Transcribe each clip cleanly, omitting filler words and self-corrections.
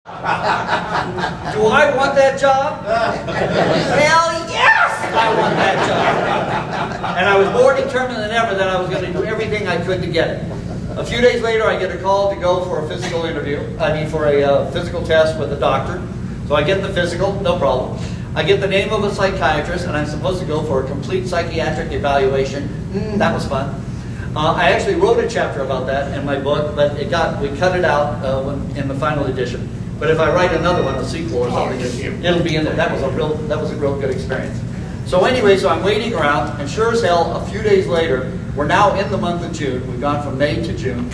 Do I want that job? Hell yes, I want that job. And I was more determined than ever that I was going to do everything I could to get it. A few days later, I get a call to go for a physical interview. For a physical test with a doctor. So I get the physical, no problem. I get the name of a psychiatrist, and I'm supposed to go for a complete psychiatric evaluation. That was fun. I actually wrote a chapter about that in my book, but we cut it out in the final edition. But if I write another one, a sequel or something, it'll be in there. That was a real good experience. So anyway, so I'm waiting around, and sure as hell, a few days later, we're now in the month of June. We've gone from May to June,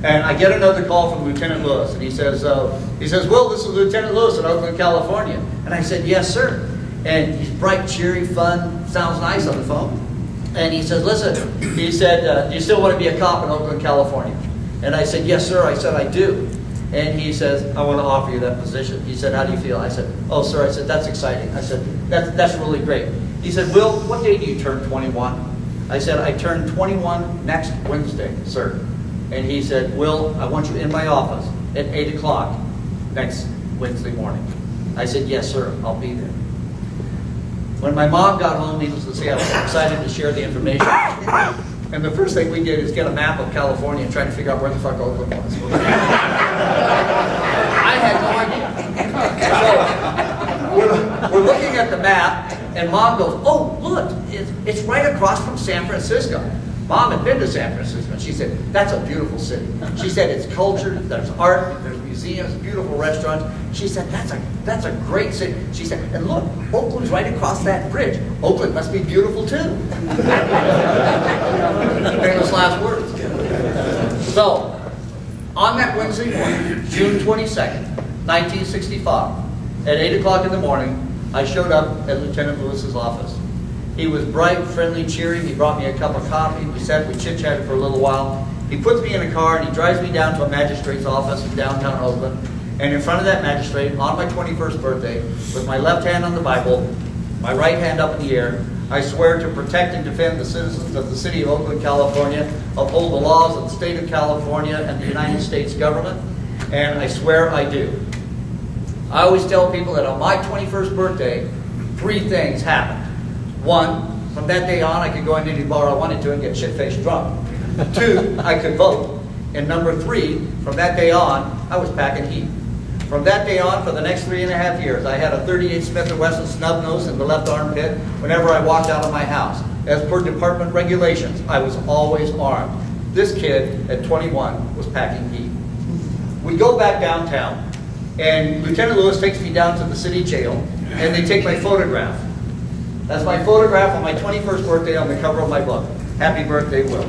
and I get another call from Lieutenant Lewis, and he says, "Will, this is Lieutenant Lewis in Oakland, California." And I said, "Yes, sir." And he's bright, cheery, fun, sounds nice on the phone. And he says, "Listen," he said, "do you still want to be a cop in Oakland, California?" And I said, "Yes, sir." I said, "I do." And he says, "I want to offer you that position." He said, "How do you feel?" I said, "Oh, sir," I said, "that's exciting." I said, that's really great." He said, "Will, what day do you turn 21? I said, "I turn 21 next Wednesday, sir." And he said, "Will, I want you in my office at 8 o'clock next Wednesday morning." I said, "Yes, sir, I'll be there." When my mom got home, needless to say, I was excited to share the information. And the first thing we did is get a map of California and try to figure out where the fuck Oakland was. I had no idea. So we're looking at the map, and Mom goes, "Oh, look, it's right across from San Francisco." Mom had been to San Francisco, and she said, "That's a beautiful city." She said, "It's cultured, there's art, there's museums, beautiful restaurants." She said, that's a great city." She said, "And look, Oakland's right across that bridge. Oakland must be beautiful too." Famous last words. So, on that Wednesday morning, June 22nd, 1965, at 8 o'clock in the morning, I showed up at Lieutenant Lewis's office. He was bright, friendly, cheery. He brought me a cup of coffee. We chit-chatted for a little while. He puts me in a car and he drives me down to a magistrate's office in downtown Oakland. And in front of that magistrate, on my 21st birthday, with my left hand on the Bible, my right hand up in the air, I swear to protect and defend the citizens of the city of Oakland, California, uphold the laws of the state of California and the United States government, and I swear I do. I always tell people that on my 21st birthday, 3 things happened. 1, from that day on, I could go into any bar I wanted to and get shit-faced drunk. 2, I could vote. And number 3, from that day on, I was packing heat. From that day on, for the next 3.5 years, I had a .38 Smith & Wesson snub nose in the left armpit whenever I walked out of my house. As per department regulations, I was always armed. This kid, at 21, was packing heat. We go back downtown, and Lieutenant Lewis takes me down to the city jail, and they take my photograph. That's my photograph on my 21st birthday on the cover of my book. Happy birthday, Will.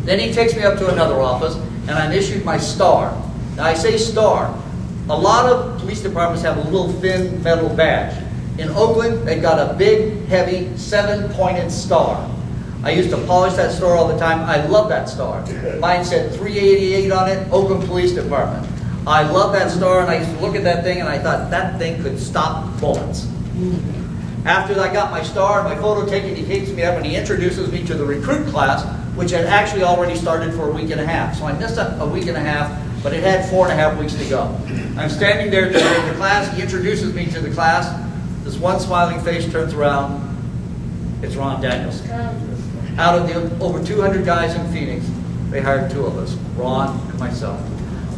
Then he takes me up to another office, and I'm issued my star. Now I say star. A lot of police departments have a little thin metal badge. In Oakland, they've got a big, heavy, 7-pointed star. I used to polish that star all the time. I love that star. Mine said 388 on it, Oakland Police Department. I love that star, and I used to look at that thing, and I thought that thing could stop bullets. After I got my star and my photo taken, he takes me up and he introduces me to the recruit class, which had actually already started for a week and a half. So I missed a week and a half, but it had 4.5 weeks to go. I'm standing there during the class. He introduces me to the class. This one smiling face turns around. It's Ron Daniels. Out of the over 200 guys in Phoenix, they hired 2 of us, Ron and myself.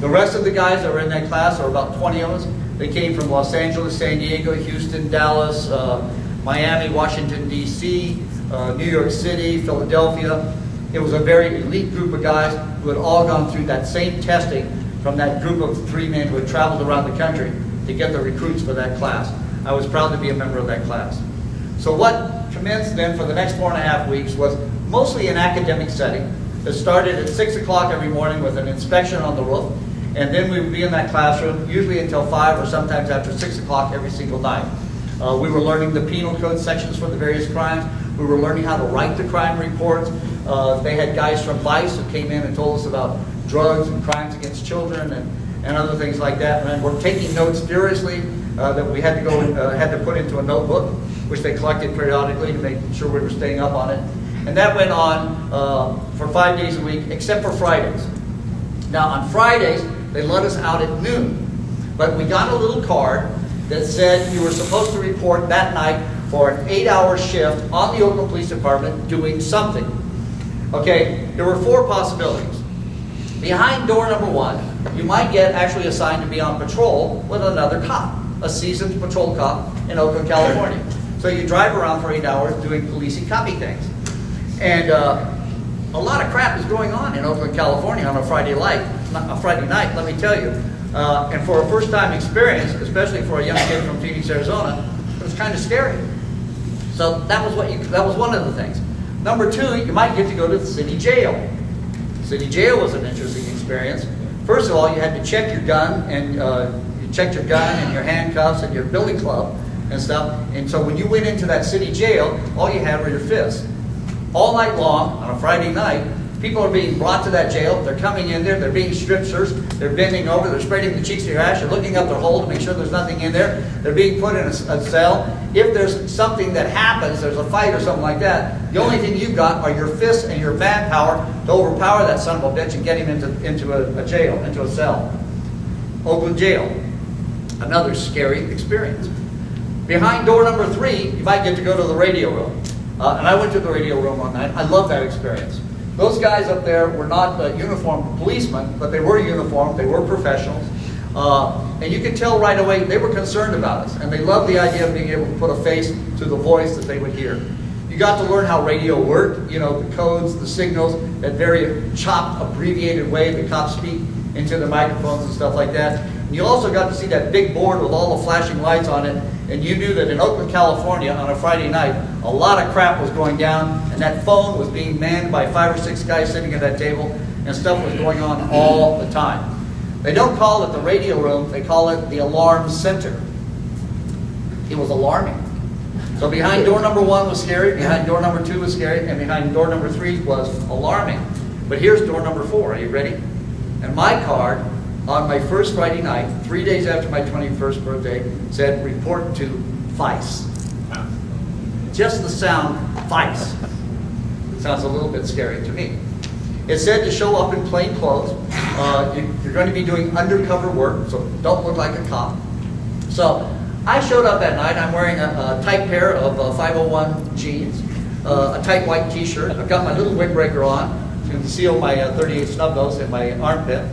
The rest of the guys that were in that class, or about 20 of us, they came from Los Angeles, San Diego, Houston, Dallas, Miami, Washington, D.C., New York City, Philadelphia. It was a very elite group of guys who had all gone through that same testing from that group of 3 men who had traveled around the country to get the recruits for that class. I was proud to be a member of that class. So what commenced then for the next 4.5 weeks was mostly an academic setting. It started at 6 o'clock every morning with an inspection on the roof, and then we would be in that classroom usually until 5 or sometimes after 6 o'clock every single night. We were learning the penal code sections for the various crimes. We were learning how to write the crime reports. They had guys from Vice who came in and told us about drugs and crimes against children and other things like that. And we're taking notes furiously that we had to put into a notebook, which they collected periodically to make sure we were staying up on it. And that went on for 5 days a week, except for Fridays. Now on Fridays, they let us out at noon. But we got a little card that said you were supposed to report that night for an 8-hour shift on the Oakland Police Department doing something. Okay, there were 4 possibilities. Behind door number 1, you might get actually assigned to be on patrol with another cop, a seasoned patrol cop in Oakland, California. So you drive around for 8 hours doing policey copy things. And a lot of crap is going on in Oakland, California on a Friday night, let me tell you. And for a first-time experience, especially for a young kid from Phoenix, Arizona, it was kind of scary. So that was one of the things. Number 2, you might get to go to the city jail. City jail was an interesting experience. First of all, you had to check your gun, and you checked your gun and your handcuffs and your billy club and stuff. And so when you went into that city jail, all you had were your fists. All night long, on a Friday night, people are being brought to that jail. They're coming in there. They're being strip searched. They're bending over. They're spreading the cheeks of your ass. They're looking up their hole to make sure there's nothing in there. They're being put in a cell. If there's something that happens, there's a fight or something like that, the only thing you've got are your fists and your manpower to overpower that son of a bitch and get him into a jail, into a cell. Oakland jail. Another scary experience. Behind door number 3, you might get to go to the radio room. And I went to the radio room one night. I loved that experience. Those guys up there were not uniformed policemen, but they were uniformed, they were professionals. And you could tell right away they were concerned about us, and they loved the idea of being able to put a face to the voice that they would hear. You got to learn how radio worked, you know, the codes, the signals, that very chopped, abbreviated way the cops speak into the microphones and stuff like that. And you also got to see that big board with all the flashing lights on it, and you knew that in Oakland, California, on a Friday night, a lot of crap was going down, and that phone was being manned by 5 or 6 guys sitting at that table, and stuff was going on all the time. They don't call it the radio room, they call it the alarm center. It was alarming. So behind door number 1 was scary, behind door number 2 was scary, and behind door number 3 was alarming. But here's door number 4, are you ready? And my card, on my first Friday night, 3 days after my 21st birthday, said, report to Vice. Just the sound, Vice. Sounds a little bit scary to me. It said to show up in plain clothes. You're going to be doing undercover work, so don't look like a cop. So I showed up that night. I'm wearing a tight pair of 501 jeans, a tight white t-shirt. I've got my little windbreaker on to conceal my 38 snub nose in my armpit.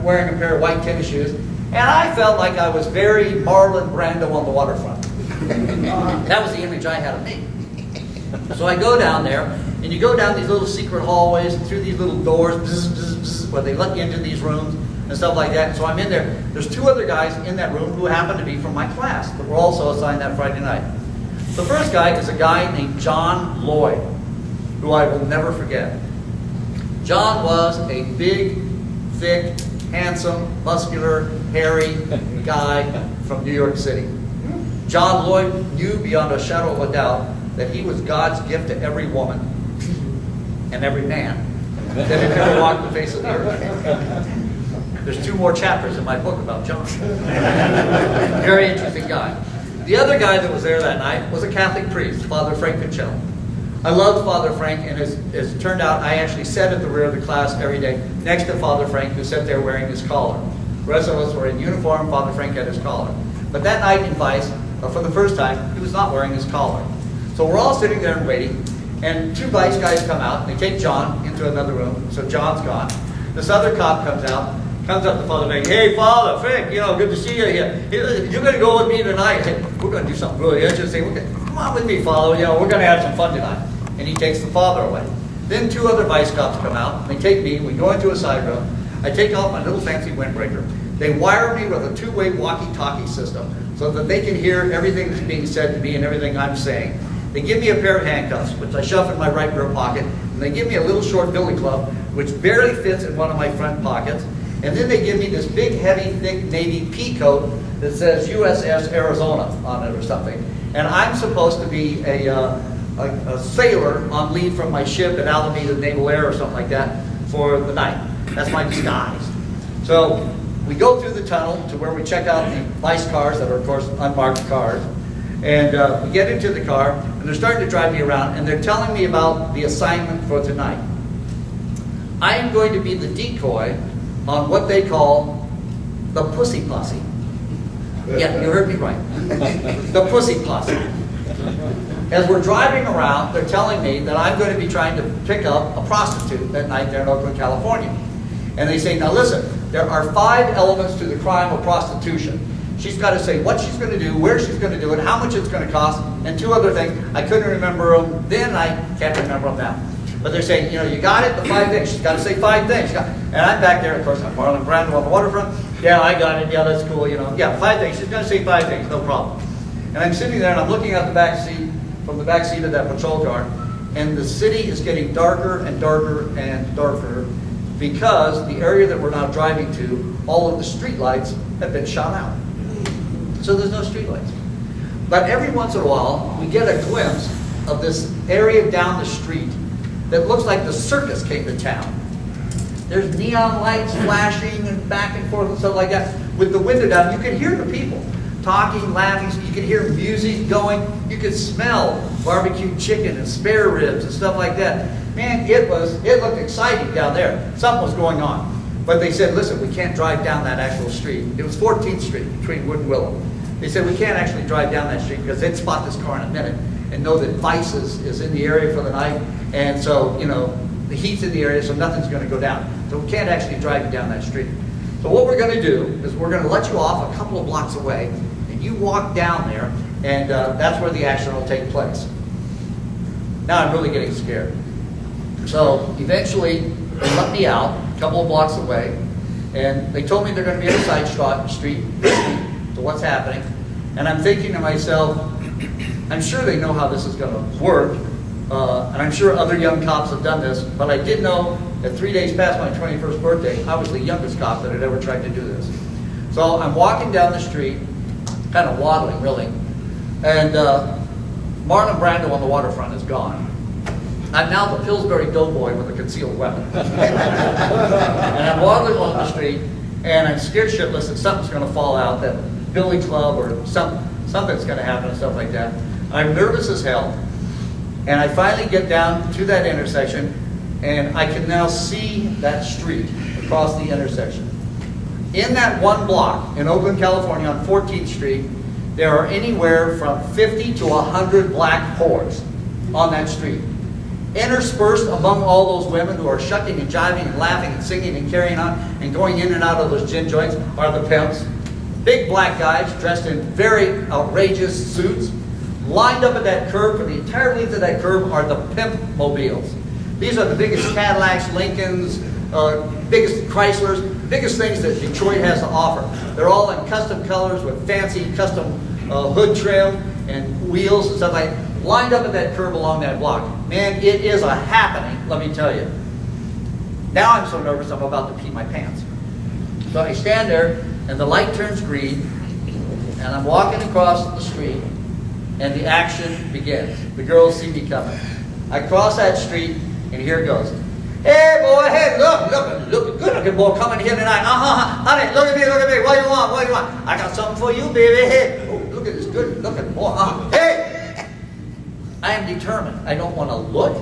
Wearing a pair of white tennis shoes. And I felt like I was very Marlon Brando on the waterfront. That was the image I had of me. So I go down there, and you go down these little secret hallways and through these little doors, bzz, bzz, bzz, where they let you into these rooms and stuff like that. So I'm in there. There's 2 other guys in that room who happen to be from my class that were also assigned that Friday night. The first guy is a guy named John Lloyd, who I will never forget. John was a big, thick, handsome, muscular, hairy guy from New York City. John Lloyd knew beyond a shadow of a doubt that he was God's gift to every woman and every man that had ever walked the face of the earth. There's 2 more chapters in my book about John. Very interesting guy. The other guy that was there that night was a Catholic priest, Father Frank Pichel. I loved Father Frank, and as it turned out, I actually sat at the rear of the class every day next to Father Frank, who sat there wearing his collar. The rest of us were in uniform. Father Frank had his collar. But that night in Vice, for the first time, he was not wearing his collar. So we're all sitting there and waiting, and 2 Vice guys come out, and they take John into another room, so John's gone. This other cop comes up to Father Frank. Hey, Father Frank, you know, good to see you here. You're going to go with me tonight. Hey, we're going to do something really interesting. Come on with me, Father. You know, we're going to have some fun tonight. And he takes the father away. Then 2 other Vice cops come out, and they take me, we go into a side room. I take off my little fancy windbreaker. They wire me with a 2-way walkie-talkie system so that they can hear everything that's being said to me and everything I'm saying. They give me a pair of handcuffs, which I shove in my right rear pocket, and they give me a little short billy club, which barely fits in one of my front pockets. And then they give me this big, heavy, thick Navy pea coat that says USS Arizona on it or something. And I'm supposed to be a sailor on leave from my ship at Alameda Naval Air or something like that for the night. That's my disguise. So we go through the tunnel to where we check out the Vice cars that are, of course, unmarked cars. And we get into the car, and they're starting to drive me around, and they're telling me about the assignment for tonight. I am going to be the decoy on what they call the Pussy Posse. Yeah, you heard me right. The pussy posse. As we're driving around, they're telling me that I'm going to be trying to pick up a prostitute that night there in Oakland, California. And they say, now listen, there are 5 elements to the crime of prostitution. She's got to say what she's going to do, where she's going to do it, how much it's going to cost, and 2 other things. I couldn't remember them then, I can't remember them now. But they're saying, you know, you got it, the 5 things. She's got to say 5 things. And I'm back there, of course, I'm Marlon Brando on the waterfront. Yeah, I got it, yeah, that's cool, you know. Yeah, 5 things. She's going to say 5 things, no problem. And I'm sitting there and I'm looking out the back seat, from the back seat of that patrol car, and the city is getting darker and darker and darker because the area that we're now driving to, all of the street lights have been shot out. So there's no street lights. But every once in a while, we get a glimpse of this area down the street that looks like the circus came to town. There's neon lights flashing and back and forth and stuff like that. With the window down, you can hear the people talking, laughing, you could hear music going, you could smell barbecued chicken and spare ribs and stuff like that. Man, it looked exciting down there. Something was going on. But they said, listen, we can't drive down that actual street. It was 14th Street between Wood and Willow. They said, we can't actually drive down that street because they'd spot this car in a minute and know that Vice is in the area for the night. And so, you know, the heat's in the area, so nothing's going to go down. So we can't actually drive you down that street. So what we're going to do is we're going to let you off a couple of blocks away, and you walk down there, and that's where the action will take place. Now I'm really getting scared. So eventually, they let me out a couple of blocks away, and they told me they're going to be on a side street to what's happening. And I'm thinking to myself, I'm sure they know how this is going to work, and I'm sure other young cops have done this, but I did know that 3 days past my 21st birthday, I was the youngest cop that had ever tried to do this. So I'm walking down the street, kind of waddling really, and Marlon Brando on the waterfront is gone. I'm now the Pillsbury Doughboy with a concealed weapon. And I'm waddling along the street, and I'm scared shitless that something's going to fall out, that billy club or something's going to happen and stuff like that. I'm nervous as hell, and I finally get down to that intersection, and I can now see that street across the intersection. In that one block in Oakland, California on 14th Street, there are anywhere from 50 to 100 black whores on that street. Interspersed among all those women who are shucking and jiving and laughing and singing and carrying on and going in and out of those gin joints are the pimps. Big black guys dressed in very outrageous suits. Lined up at that curb, for the entire length of that curb, are the pimp mobiles. These are the biggest Cadillacs, Lincolns, biggest Chryslers, biggest things that Detroit has to offer. They're all in custom colors with fancy custom hood trim and wheels and stuff like that. Lined up at that curb along that block. Man, it is a happening, let me tell you. Now I'm so nervous I'm about to pee my pants. So I stand there, and the light turns green, and I'm walking across the street, and the action begins. The girls see me coming. I cross that street, and here it goes. Hey boy, hey, look, good looking boy coming here tonight. Honey, look at me, what do you want, I got something for you, baby. Hey, oh, look at this good looking boy. Hey! I am determined. I don't want to look.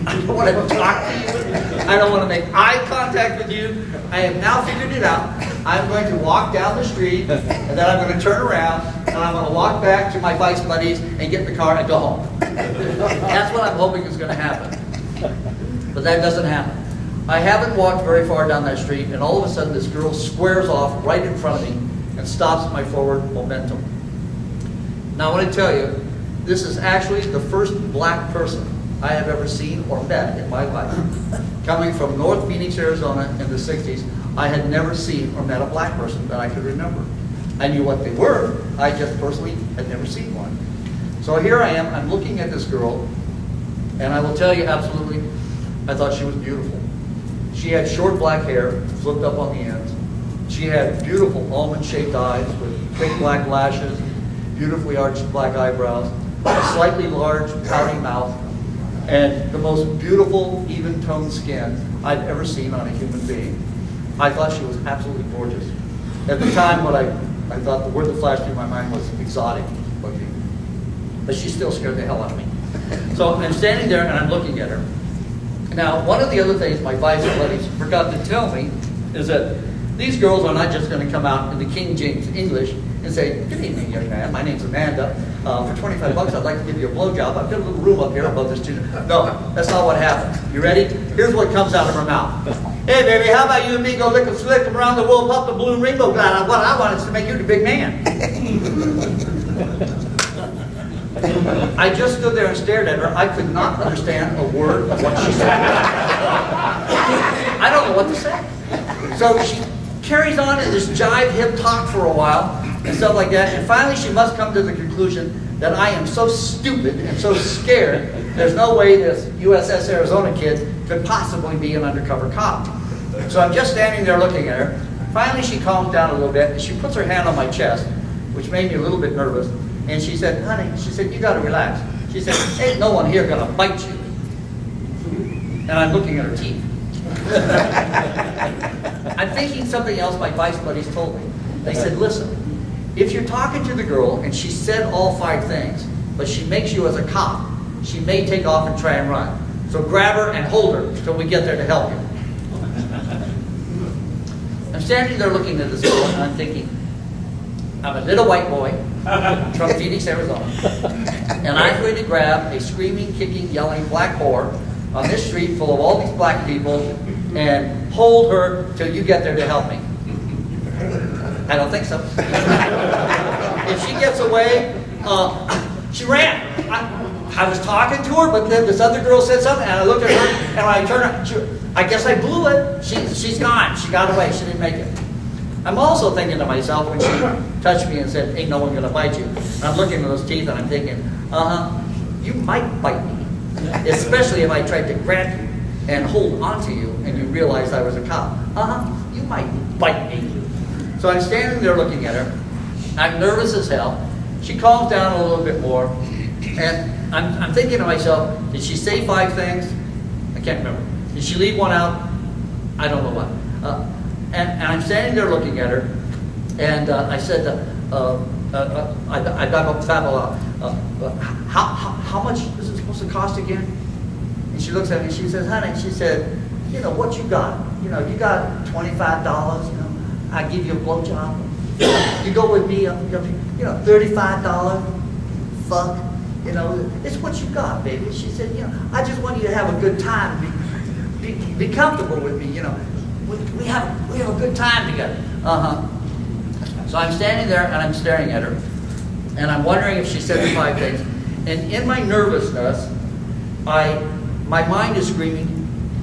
I don't want to talk to you. I don't want to make eye contact with you. I have now figured it out. I'm going to walk down the street, and then I'm going to turn around, and I'm going to walk back to my Vice buddies and get in the car and go home. That's what I'm hoping is going to happen. But that doesn't happen. I haven't walked very far down that street, and all of a sudden this girl squares off right in front of me and stops my forward momentum. Now I want to tell you, this is actually the first black person I have ever seen or met in my life. Coming from North Phoenix, Arizona in the 60s, I had never seen or met a black person that I could remember. I knew what they were, I just personally had never seen one. So here I am, I'm looking at this girl, and I will tell you absolutely, I thought she was beautiful. She had short black hair, flipped up on the ends. She had beautiful almond-shaped eyes with thick black lashes, beautifully arched black eyebrows, a slightly large, pouty mouth, and the most beautiful, even-toned skin I've ever seen on a human being. I thought she was absolutely gorgeous. At the time, what I thought the word that flashed through my mind was exotic looking. But she still scared the hell out of me. So I'm standing there and I'm looking at her. Now, one of the other things my Vice buddies forgot to tell me is that these girls are not just going to come out in the King James English and say, good evening, young man, my name's Amanda. For $25, I'd like to give you a blowjob. I've got a little room up here above this too. No, that's not what happens. You ready? Here's what comes out of her mouth. Hey, baby, how about you and me go lick and slick around the world, pop the blue rainbow glide? What I want is to make you the big man. I just stood there and stared at her. I could not understand a word of what she said. I don't know what to say. So she carries on in this jive hip talk for a while and stuff like that, and finally she must come to the conclusion that I am so stupid and so scared, there's no way this USS Arizona kid could possibly be an undercover cop. So I'm just standing there looking at her. Finally she calms down a little bit and she puts her hand on my chest, which made me a little bit nervous, and she said, honey, she said, you gotta relax. She said, ain't no one here gonna bite you. And I'm looking at her teeth. I'm thinking something else my vice buddies told me. They said, listen, if you're talking to the girl and she said all 5 things, but she makes you as a cop, she may take off and try and run. So grab her and hold her until we get there to help you. I'm standing there looking at this girl and I'm thinking, I'm a little white boy from Phoenix, Arizona, and I'm going to grab a screaming, kicking, yelling black whore on this street full of all these black people and hold her till you get there to help me. I don't think so. If she gets away, she ran. I was talking to her, but then this other girl said something, and I looked at her, and when I turned around, I guess I blew it. She's gone. She got away. She didn't make it. I'm also thinking to myself when she touched me and said, ain't no one gonna bite you. And I'm looking at those teeth and I'm thinking, you might bite me. Especially if I tried to grab you and hold onto you and you realized I was a cop. You might bite me. So I'm standing there looking at her. I'm nervous as hell. She calms down a little bit more. And I'm thinking to myself, did she say 5 things? I can't remember. Did she leave one out? I don't know what. And I'm standing there looking at her, and I said, I got up fabulous. How much is it supposed to cost again? And she looks at me and she says, honey, she said, you know, what you got? You know, you got $25, you know, I give you a blowjob. You go with me, you know, $35, fuck. You know, it's what you got, baby. She said, you know, I just want you to have a good time, be comfortable with me, you know. We have a good time together. So I'm standing there and I'm staring at her, and I'm wondering if she said the 5 things. And in my nervousness, my mind is screaming,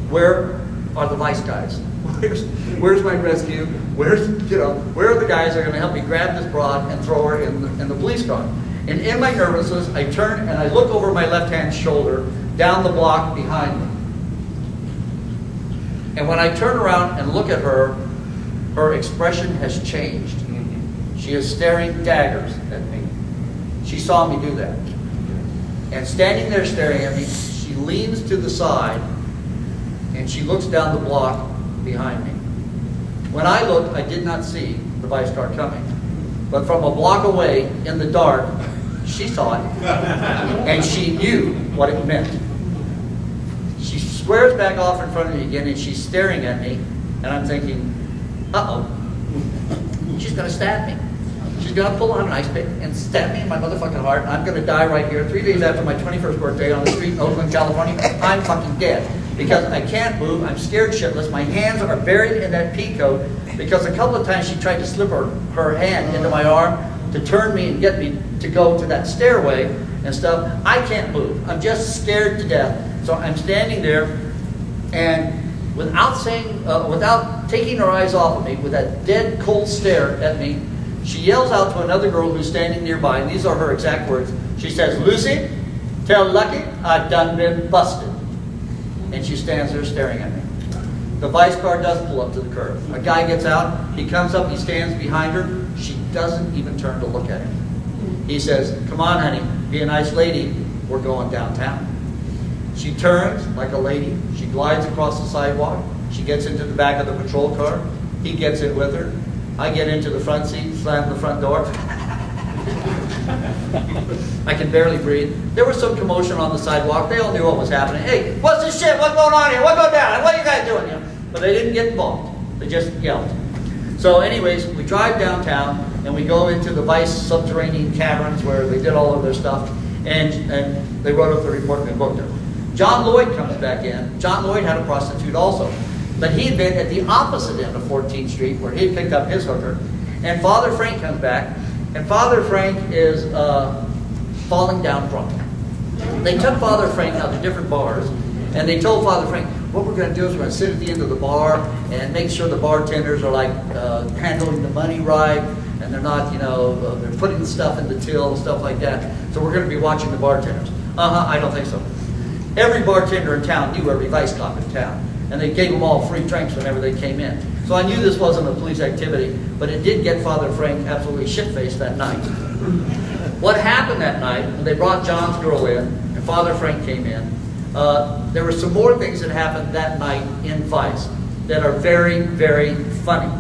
where are the vice guys? Where's my rescue? Where are the guys that are going to help me grab this broad and throw her in the police car? And in my nervousness, I turn and I look over my left-hand shoulder down the block behind me. And when I turn around and look at her, her expression has changed. She is staring daggers at me. She saw me do that. And standing there staring at me, she leans to the side and she looks down the block behind me. When I looked, I did not see the vice car coming. But from a block away, in the dark, she saw it. And she knew what it meant. She squares back off in front of me again and she's staring at me. And I'm thinking, uh-oh, she's going to stab me. She's going to pull on an ice pick and stab me in my motherfucking heart. And I'm going to die right here 3 days after my 21st birthday on the street in Oakland, California. I'm fucking dead. Because I can't move, I'm scared shitless, my hands are buried in that pea coat, because a couple of times she tried to slip her hand into my arm to turn me and get me to go to that stairway and stuff. I can't move, I'm just scared to death. So I'm standing there, and without taking her eyes off of me, with that dead cold stare at me, she yells out to another girl who's standing nearby, and these are her exact words. She says, Lucy, tell Lucky I done been busted. And she stands there staring at me. The vice car does pull up to the curb. A guy gets out, he comes up, he stands behind her. She doesn't even turn to look at him. He says, come on, honey, be a nice lady, we're going downtown. She turns like a lady, she glides across the sidewalk, she gets into the back of the patrol car, he gets in with her, I get into the front seat, slam the front door. I can barely breathe. There was some commotion on the sidewalk. They all knew what was happening. Hey, what's this shit? What's going on here? What's going down? What are you guys doing here? But they didn't get involved. They just yelled. So anyways, we drive downtown. and we go into the Vice subterranean caverns where they did all of their stuff, and they wrote up the report and they booked her. John Lloyd comes back in. John Lloyd had a prostitute also, but he'd been at the opposite end of 14th Street where he'd picked up his hooker. And Father Frank comes back, and Father Frank is falling down drunk. They took Father Frank out to different bars, and they told Father Frank, what we're going to do is we're going to sit at the end of the bar and make sure the bartenders are like handling the money right, and they're not, you know, they're putting the stuff in the till and stuff like that. So we're going to be watching the bartenders. I don't think so. Every bartender in town knew every vice cop in town, and they gave them all free drinks whenever they came in. So I knew this wasn't a police activity, but it did get Father Frank absolutely shit-faced that night. What happened that night, when they brought John's girl in, and Father Frank came in, there were some more things that happened that night in Vice that are very, very funny.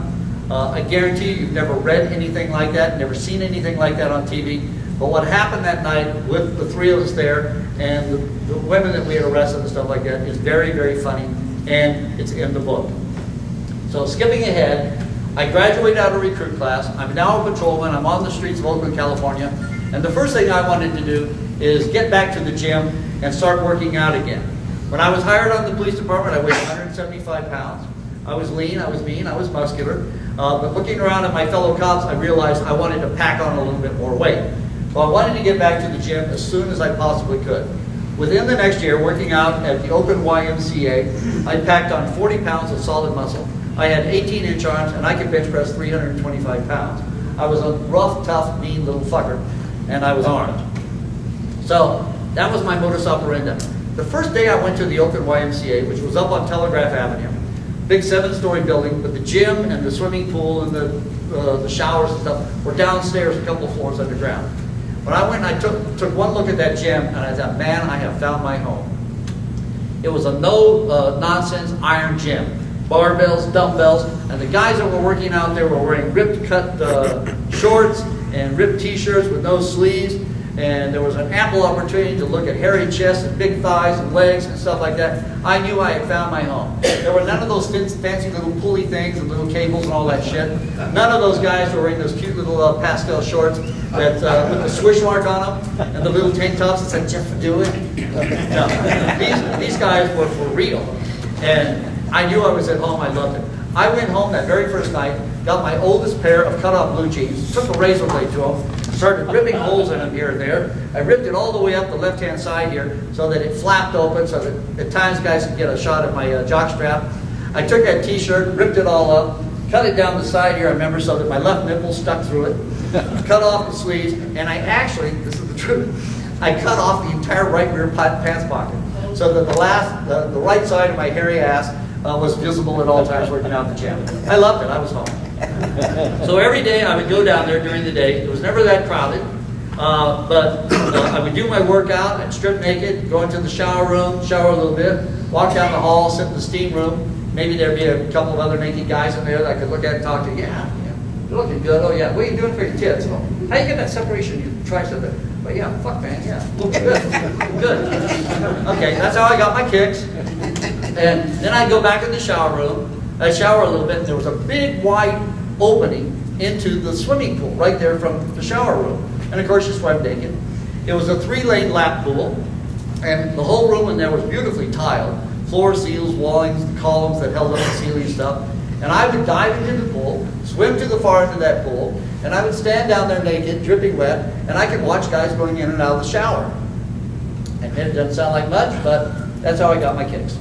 I guarantee you've never read anything like that, never seen anything like that on TV. But what happened that night with the three of us there and the women that we had arrested and stuff like that is very, very funny, and it's in the book. So skipping ahead, I graduated out of recruit class. I'm now a patrolman. I'm on the streets of Oakland, California. And the first thing I wanted to do is get back to the gym and start working out again. When I was hired on the police department, I weighed 175 pounds. I was lean, I was mean, I was muscular. But looking around at my fellow cops, I realized I wanted to pack on a little bit more weight. So I wanted to get back to the gym as soon as I possibly could. Within the next year, working out at the Oakland YMCA, I packed on 40 pounds of solid muscle. I had 18-inch arms, and I could bench press 325 pounds. I was a rough, tough, mean little fucker, and I was armed. So that was my modus operandi. The first day I went to the Oakland YMCA, which was up on Telegraph Avenue, big 7-story building, but the gym and the swimming pool and the showers and stuff were downstairs a couple of floors underground. When I went and I took one look at that gym, and I thought, man, I have found my home. It was a no-nonsense iron gym. Barbells, dumbbells, and the guys that were working out there were wearing ripped cut shorts and ripped t-shirts with no sleeves, and there was an ample opportunity to look at hairy chests and big thighs and legs and stuff like that. I knew I had found my home. There were none of those fancy little pulley things and little cables and all that shit. None of those guys were wearing those cute little pastel shorts that with the swish mark on them and the little tank tops that said "Just do it." No, these guys were for real, and I knew I was at home. I loved it. I went home that very first night, got my oldest pair of cut-off blue jeans, took a razor blade to them, started ripping holes in them here and there. I ripped it all the way up the left-hand side here so that it flapped open so that at times guys could get a shot at my jock strap. I took that t-shirt, ripped it all up, cut it down the side here, I remember, so that my left nipple stuck through it, cut off the sleeves, and I actually, this is the truth, I cut off the entire right rear pants pocket so that the right side of my hairy ass was visible at all times working out the gym. I loved it. I was home. So every day I would go down there during the day. It was never that crowded, but I would do my workout. I'd strip naked, go into the shower room, shower a little bit, walk down the hall, sit in the steam room. Maybe there'd be a couple of other naked guys in there that I could look at and talk to. Yeah, you're looking good. Oh yeah, what are you doing for your tits? Oh, how you get that separation? You tricep there. But yeah, fuck man, yeah, looks good. Good. Okay, that's how I got my kicks. And then I'd go back in the shower room, I'd shower a little bit, and there was a big wide opening into the swimming pool right there from the shower room. And of course you swam naked. It was a 3-lane lap pool, and the whole room in there was beautifully tiled. Floor seals, wallings, the columns that held up the ceiling stuff. And I would dive into the pool, swim to the far end of that pool, and I would stand down there naked, dripping wet, and I could watch guys going in and out of the shower. And it doesn't sound like much, but that's how I got my kicks.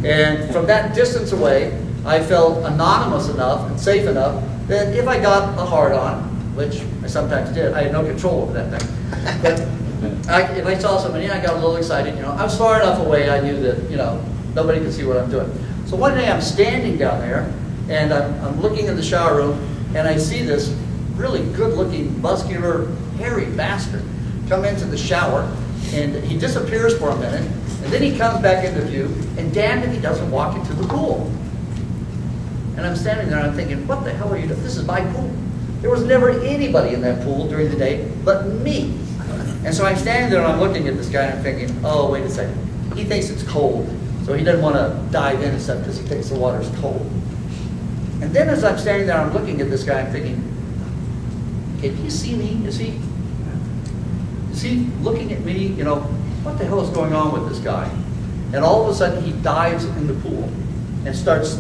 And from that distance away, I felt anonymous enough and safe enough that if I got a hard-on, which I sometimes did, I had no control over that thing. But if I saw somebody, I got a little excited. I was far enough away, I knew that nobody could see what I'm doing. So one day I'm standing down there, and I'm looking in the shower room, and I see this really good-looking, muscular, hairy bastard come into the shower, and he disappears for a minute, and then he comes back into view, and damn if he doesn't walk into the pool. And I'm standing there and I'm thinking, what the hell are you doing? This is my pool. There was never anybody in that pool during the day but me. And so I'm standing there and I'm looking at this guy and I'm thinking, oh, wait a second. He thinks it's cold, so he doesn't want to dive in and stuff because he thinks the water's cold. And then as I'm standing there, I'm looking at this guy, I'm thinking, can he see me? Is he looking at me? You know, what the hell is going on with this guy? And all of a sudden he dives in the pool and starts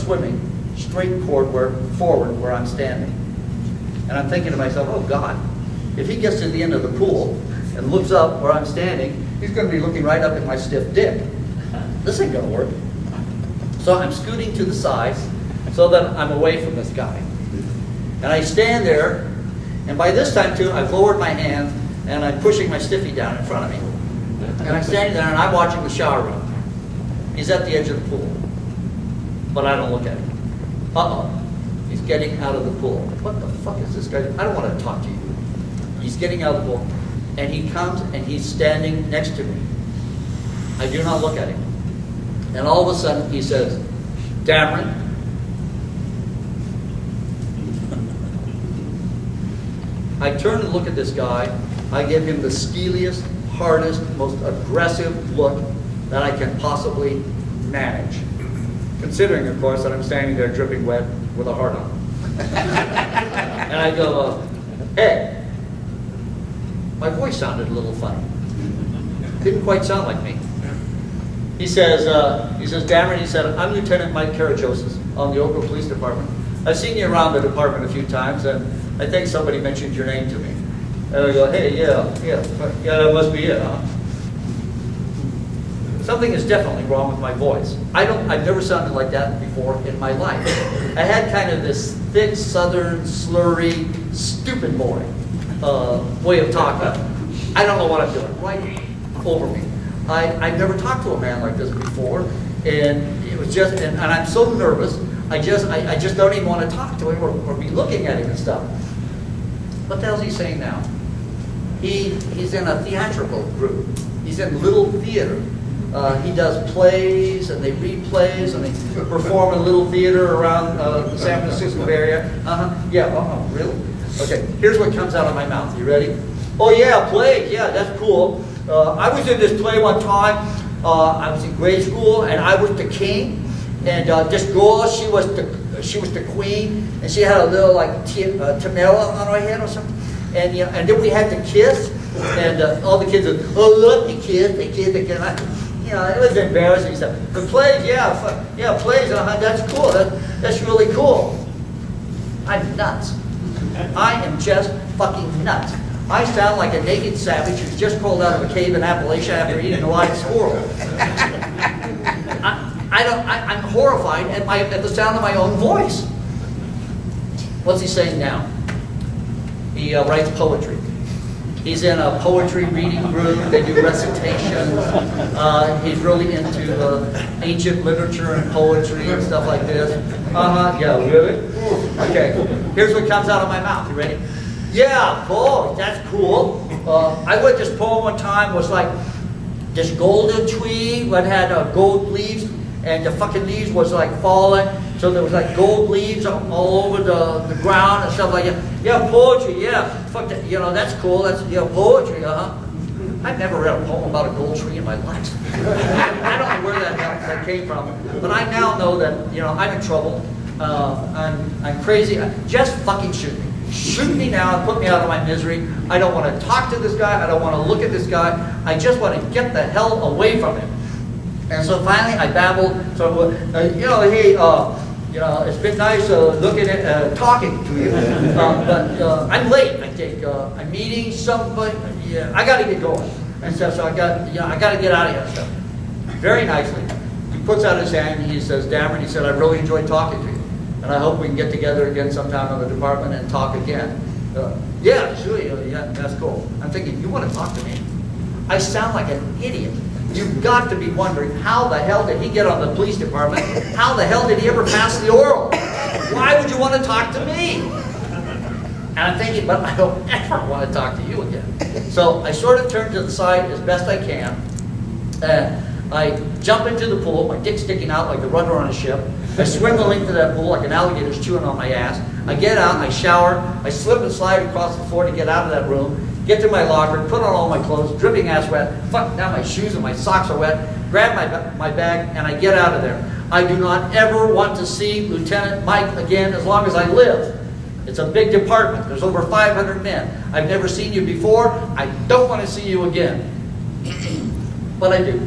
swimming straight forward where I'm standing. And I'm thinking to myself, oh God, if he gets to the end of the pool and looks up where I'm standing, he's going to be looking right up at my stiff dick. This ain't going to work. So I'm scooting to the side so that I'm away from this guy. And I stand there, and by this time too, I've lowered my hand and I'm pushing my stiffy down in front of me. And I'm standing there and I'm watching the shower room. He's at the edge of the pool, but I don't look at him. Uh-oh, he's getting out of the pool. What the fuck is this guy? I don't want to talk to you. He's getting out of the pool, and he comes and he's standing next to me. I do not look at him. And all of a sudden he says, Damron. I turn and look at this guy. I give him the steeliest, hardest, most aggressive look that I can possibly manage. Considering, of course, that I'm standing there dripping wet with a heart on. And I go, hey. My voice sounded a little funny. Didn't quite sound like me. He says, Damron, he said, I'm Lieutenant Mike Karajosis on the Oakland Police Department. I've seen you around the department a few times, and I think somebody mentioned your name to me. And I go, hey, yeah, that must be it, huh? Something is definitely wrong with my voice. I've never sounded like that before in my life. I had kind of this thick, southern, slurry, stupid boy way of talking. I don't know what I'm doing, right over me. I've never talked to a man like this before, and it was just, and I'm so nervous, I just don't even want to talk to him or be looking at him and stuff. What the hell is he saying now? He's in a theatrical group. He's in little theater. He does plays, and they read plays, and they perform in a little theater around the San Francisco area. Really? Okay, here's what comes out of my mouth. You ready? Oh yeah, plays, yeah, that's cool. I was in this play one time. I was in grade school, and I was the king. And this girl, she was the queen, and she had a little like tiara on her head or something. And and then we had to kiss, and all the kids would, oh look, they kiss. It was embarrassing stuff. The plays, plays. That's cool. That's really cool. I'm nuts. I am just fucking nuts. I sound like a naked savage who's just crawled out of a cave in Appalachia after eating a live squirrel. I'm horrified at the sound of my own voice. What's he saying now? He writes poetry. He's in a poetry reading group. They do recitations. He's really into ancient literature and poetry and stuff like this. Yeah, really? Okay, here's what comes out of my mouth. You ready? Yeah, boy, that's cool. I read this poem one time. Was like this golden tree that had gold leaves, and the fucking leaves was like falling, so there was like gold leaves all over the ground and stuff like that. Yeah, poetry, yeah. Fuck that, that's cool. That's poetry, I've never read a poem about a gold tree in my life. I don't know where that came from, but I now know that I'm in trouble. I'm crazy. Just fucking shoot me. Shoot me now and put me out of my misery. I don't want to talk to this guy. I don't want to look at this guy. I just want to get the hell away from him. And so finally I babbled. So, hey, it's been nice looking at, talking to you. But I'm late, I think. I'm meeting somebody. Yeah, I got to get going. And so I got to get out of here. So, very nicely, he puts out his hand and he says, Damron, he said, I really enjoyed talking to you. And I hope we can get together again sometime in the department and talk again. Yeah, sure, yeah, that's cool. I'm thinking, you want to talk to me? I sound like an idiot. You've got to be wondering, how the hell did he get on the police department? How the hell did he ever pass the oral? Why would you want to talk to me? And I'm thinking, but I don't ever want to talk to you again. So I sort of turn to the side as best I can. I jump into the pool, my dick sticking out like the rudder on a ship. I swim the length of that pool like an alligator's chewing on my ass. I get out, I shower, I slip and slide across the floor to get out of that room, get to my locker, put on all my clothes, dripping ass wet, fuck, now my shoes and my socks are wet, grab my bag, and I get out of there. I do not ever want to see Lieutenant Mike again as long as I live. It's a big department. There's over 500 men. I've never seen you before. I don't want to see you again. But I do.